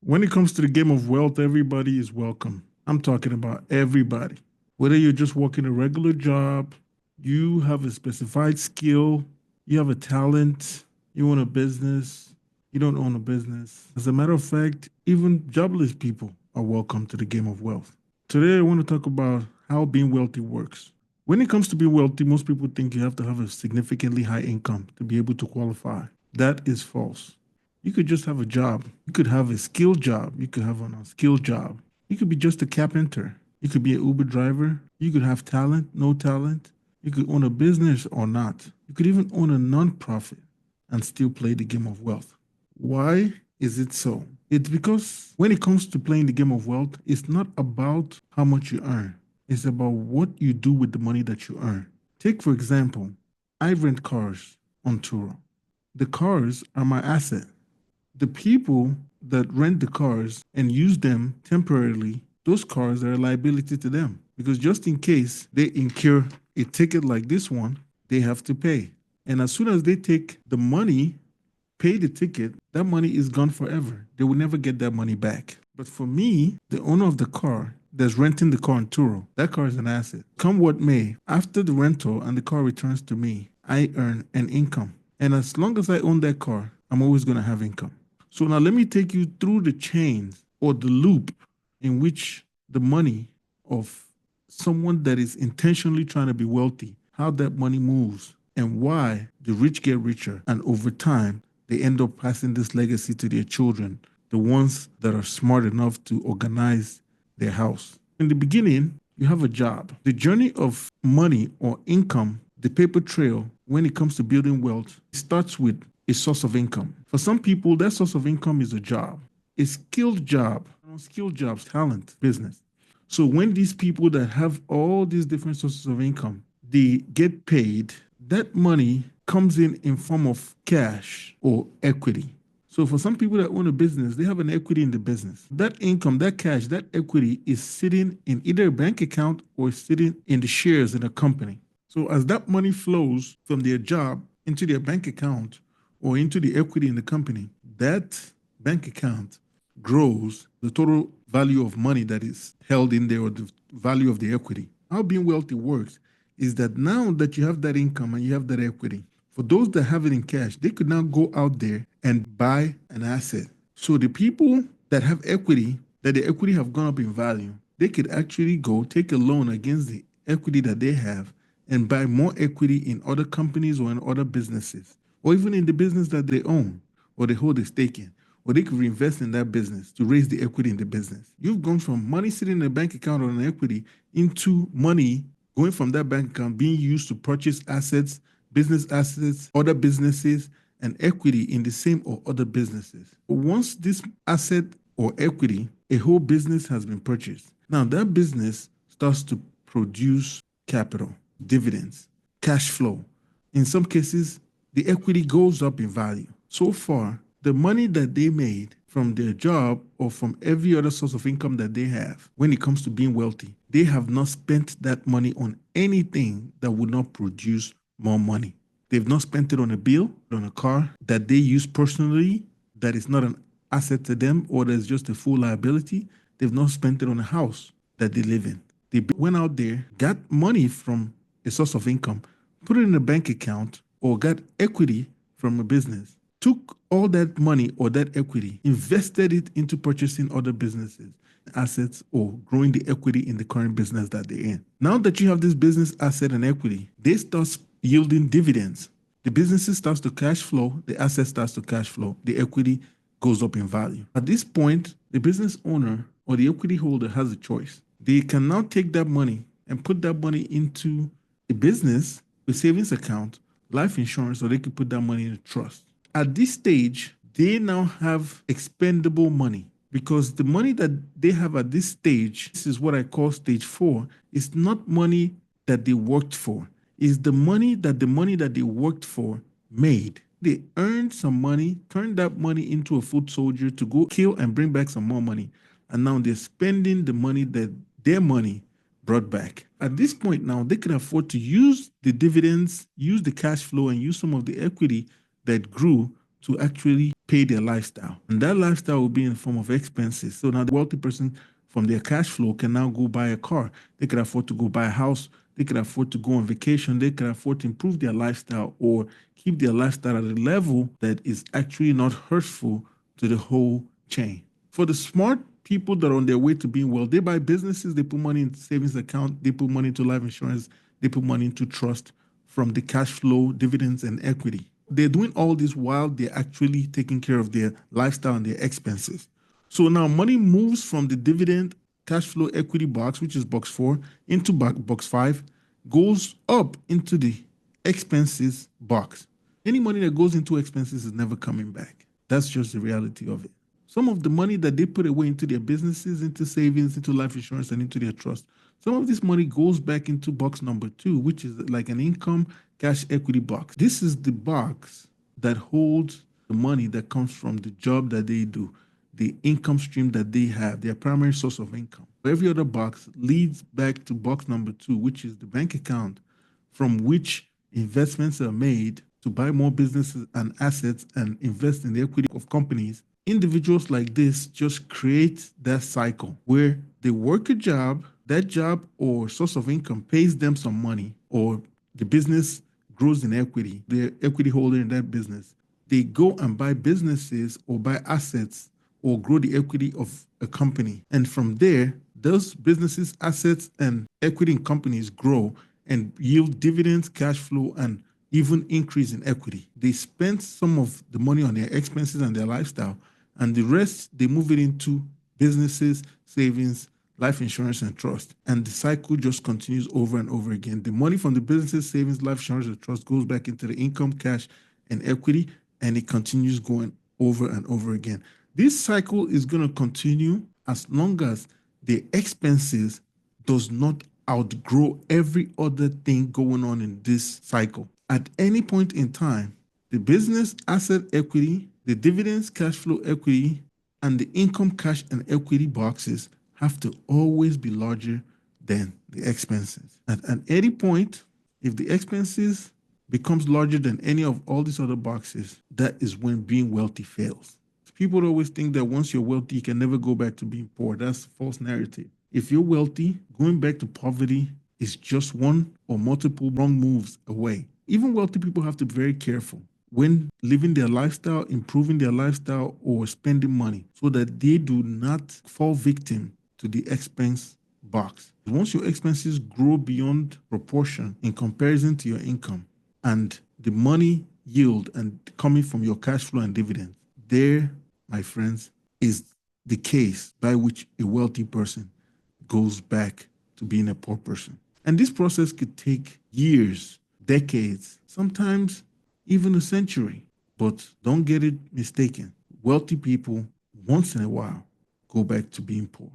When it comes to the game of wealth, everybody is welcome. I'm talking about everybody. Whether you're just working a regular job, you have a specified skill, you have a talent, you own a business, you don't own a business. As a matter of fact, even jobless people are welcome to the game of wealth. Today, I want to talk about how being wealthy works. When it comes to being wealthy, most people think you have to have a significantly high income to be able to qualify. That is false. You could just have a job. You could have a skilled job. You could have an unskilled job. You could be just a carpenter. You could be an Uber driver. You could have talent, no talent. You could own a business or not. You could even own a nonprofit and still play the game of wealth. Why is it so? It's because when it comes to playing the game of wealth, it's not about how much you earn. It's about what you do with the money that you earn. Take, for example, I rent cars on Turo. The cars are my asset. The people that rent the cars and use them temporarily, those cars are a liability to them because just in case they incur a ticket like this one, they have to pay. And as soon as they take the money, pay the ticket, that money is gone forever. They will never get that money back. But for me, the owner of the car that's renting the car on Turo, that car is an asset. Come what may, after the rental and the car returns to me, I earn an income. And as long as I own that car, I'm always going to have income. So now let me take you through the chains or the loop in which the money of someone that is intentionally trying to be wealthy, how that money moves and why the rich get richer. And over time, they end up passing this legacy to their children, the ones that are smart enough to organize their house. In the beginning, you have a job. The journey of money or income, the paper trail, when it comes to building wealth, starts with a source of income. For some people, that source of income is a job, a skilled job, skilled jobs, talent, business. So when these people that have all these different sources of income, they get paid, that money comes in form of cash or equity. So for some people that own a business, they have an equity in the business. That income, that cash, that equity is sitting in either a bank account or sitting in the shares in a company. So as that money flows from their job into their bank account or into the equity in the company, that bank account grows the total value of money that is held in there or the value of the equity. How being wealthy works is that now that you have that income and you have that equity, for those that have it in cash, they could now go out there and buy an asset. So the people that have equity, that the equity have gone up in value, they could actually go take a loan against the equity that they have and buy more equity in other companies or in other businesses, or even in the business that they own or they hold a stake in, or they could reinvest in that business to raise the equity in the business. You've gone from money sitting in a bank account or an equity into money going from that bank account being used to purchase assets, business assets, other businesses, and equity in the same or other businesses. Once this asset or equity, a whole business has been purchased, now that business starts to produce capital, dividends, cash flow. In some cases, the equity goes up in value. So far, the money that they made from their job or from every other source of income that they have, when it comes to being wealthy, they have not spent that money on anything that would not produce more money. They've not spent it on a bill, on a car that they use personally, that is not an asset to them or that's just a full liability. They've not spent it on a house that they live in. They went out there, got money from a source of income, put it in a bank account, or got equity from a business, took all that money or that equity, invested it into purchasing other businesses, assets, or growing the equity in the current business that they're in. Now that you have this business asset and equity, they start yielding dividends. The business starts to cash flow, the asset starts to cash flow, the equity goes up in value. At this point, the business owner or the equity holder has a choice. They can now take that money and put that money into a business, a savings account, life insurance, or they could put that money in a trust. At this stage, they now have expendable money because the money that they have at this stage, this is what I call stage 4, is not money that they worked for. It's the money that they worked for made. They earned some money, turned that money into a foot soldier to go kill and bring back some more money. And now they're spending the money that their money brought back. At this point now, they can afford to use the dividends, use the cash flow, and use some of the equity that grew to actually pay their lifestyle. And that lifestyle will be in the form of expenses. So now the wealthy person from their cash flow can now go buy a car. They can afford to go buy a house. They can afford to go on vacation. They can afford to improve their lifestyle or keep their lifestyle at a level that is actually not hurtful to the whole chain. For the smart people that are on their way to being well, they buy businesses, they put money in savings account, they put money into life insurance, they put money into trust from the cash flow, dividends, and equity. They're doing all this while they're actually taking care of their lifestyle and their expenses. So now money moves from the dividend, cash flow, equity box, which is box 4, into box 5, goes up into the expenses box. Any money that goes into expenses is never coming back. That's just the reality of it. Some of the money that they put away into their businesses, into savings, into life insurance, and into their trust, some of this money goes back into box number 2, which is like an income cash equity box. This is the box that holds the money that comes from the job that they do, the income stream that they have, their primary source of income. Every other box leads back to box number 2, which is the bank account from which investments are made to buy more businesses and assets and invest in the equity of companies. Individuals like this just create that cycle where they work a job, that job or source of income pays them some money, or the business grows in equity, the equity holder in that business. They go and buy businesses or buy assets or grow the equity of a company. And from there, those businesses, assets, and equity in companies grow and yield dividends, cash flow, and even increase in equity. They spend some of the money on their expenses and their lifestyle, and the rest, they move it into businesses, savings, life insurance, and trust. And the cycle just continues over and over again. The money from the businesses, savings, life insurance, and trust goes back into the income, cash, and equity, and it continues going over and over again. This cycle is going to continue as long as the expenses does not outgrow every other thing going on in this cycle. At any point in time, the business asset equity, the dividends, cash flow equity, and the income, cash, and equity boxes have to always be larger than the expenses. At any point, if the expenses becomes larger than any of all these other boxes, that is when being wealthy fails. People always think that once you're wealthy, you can never go back to being poor. That's a false narrative. If you're wealthy, going back to poverty is just one or multiple wrong moves away. Even wealthy people have to be very careful when living their lifestyle, improving their lifestyle, or spending money so that they do not fall victim to the expense box. Once your expenses grow beyond proportion in comparison to your income and the money yield and coming from your cash flow and dividends, there, my friends, is the case by which a wealthy person goes back to being a poor person. And this process could take years, decades, sometimes even a century. But don't get it mistaken. Wealthy people, once in a while, go back to being poor,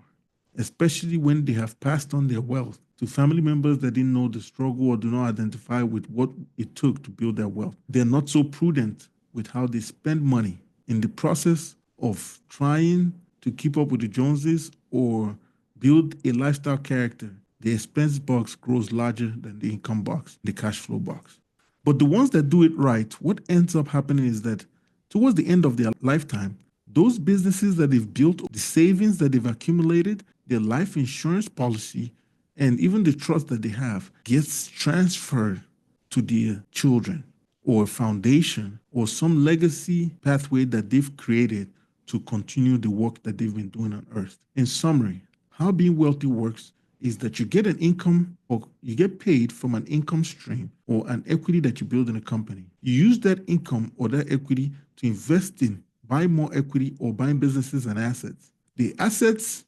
especially when they have passed on their wealth to family members that didn't know the struggle or do not identify with what it took to build their wealth. They're not so prudent with how they spend money. In the process of trying to keep up with the Joneses or build a lifestyle character, the expense box grows larger than the income box, the cash flow box. But the ones that do it right, what ends up happening is that towards the end of their lifetime, those businesses that they've built, the savings that they've accumulated, their life insurance policy, and even the trust that they have gets transferred to their children or foundation or some legacy pathway that they've created to continue the work that they've been doing on earth. In summary, how being wealthy works is that you get an income or you get paid from an income stream or an equity that you build in a company. You use that income or that equity to invest in, buy more equity or buying businesses and assets. The assets,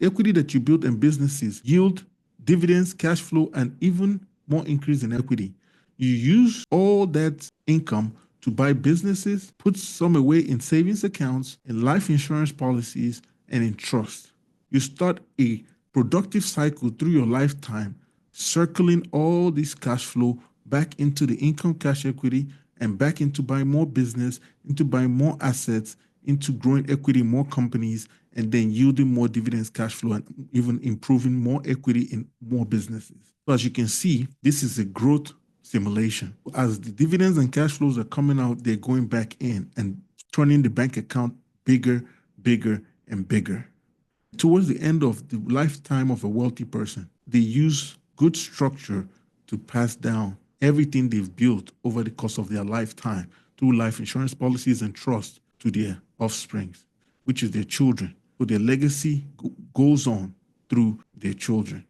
equity that you build in businesses yield dividends, cash flow, and even more increase in equity. You use all that income to buy businesses, put some away in savings accounts, in life insurance policies, and in trust. You start a productive cycle through your lifetime, circling all this cash flow back into the income, cash, equity, and back into buying more business, into buying more assets, into growing equity in more companies, and then yielding more dividends, cash flow, and even improving more equity in more businesses. So as you can see, this is a growth simulation. As the dividends and cash flows are coming out, they're going back in and turning the bank account bigger, bigger, and bigger. Towards the end of the lifetime of a wealthy person, they use good structure to pass down everything they've built over the course of their lifetime through life insurance policies and trust to their offsprings, which is their children. So their legacy goes on through their children.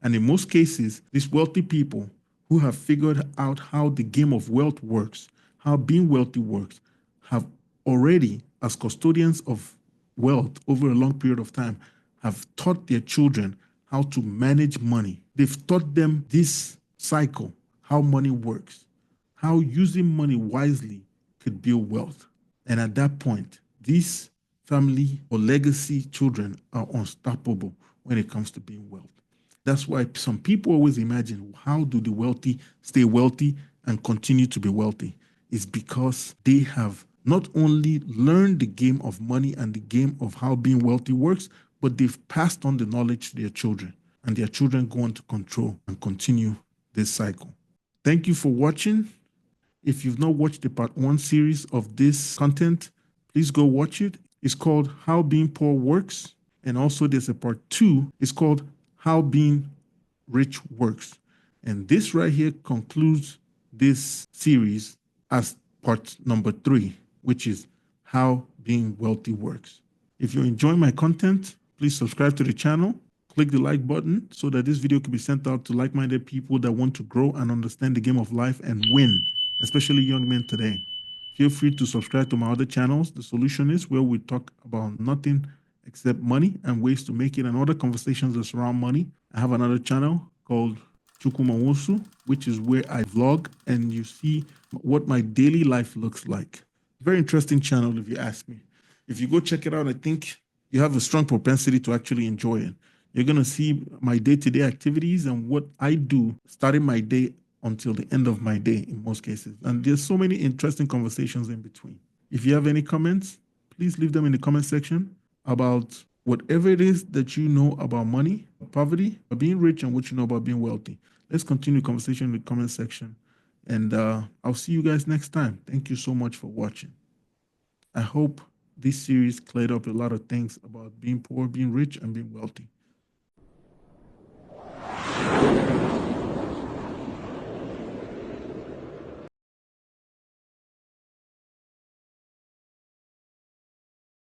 And in most cases, these wealthy people who have figured out how the game of wealth works, how being wealthy works, have already, as custodians of wealth over a long period of time, have taught their children how to manage money. They've taught them this cycle, how money works, how using money wisely could build wealth. And at that point, these family or legacy children are unstoppable when it comes to being wealthy. That's why some people always imagine, how do the wealthy stay wealthy and continue to be wealthy? It's because they have not only learned the game of money and the game of how being wealthy works, but they've passed on the knowledge to their children, and their children go on to control and continue this cycle. Thank you for watching. If you've not watched the part 1 series of this content, please go watch it. It's called How Being Poor Works. And also there's a part 2. It's called How Being Rich Works. And this right here concludes this series as part number 3, which is How Being Wealthy Works. If you enjoy my content, please subscribe to the channel. Click the like button so that this video can be sent out to like-minded people that want to grow and understand the game of life and win, especially young men today. Feel free to subscribe to my other channels, The Solution Is, where we talk about nothing except money and ways to make it, and other conversations that surround money. I have another channel called ChukwumaijemNwosu, which is where I vlog and you see what my daily life looks like. Very interesting channel if you ask me. If you go check it out, I think you have a strong propensity to actually enjoy it. You're going to see my day-to-day activities and what I do starting my day until the end of my day in most cases. And there's so many interesting conversations in between. If you have any comments, please leave them in the comment section about whatever it is that you know about money, poverty, or being rich, and what you know about being wealthy. Let's continue the conversation in the comment section. And I'll see you guys next time. Thank you so much for watching. I hope this series cleared up a lot of things about being poor, being rich, and being wealthy.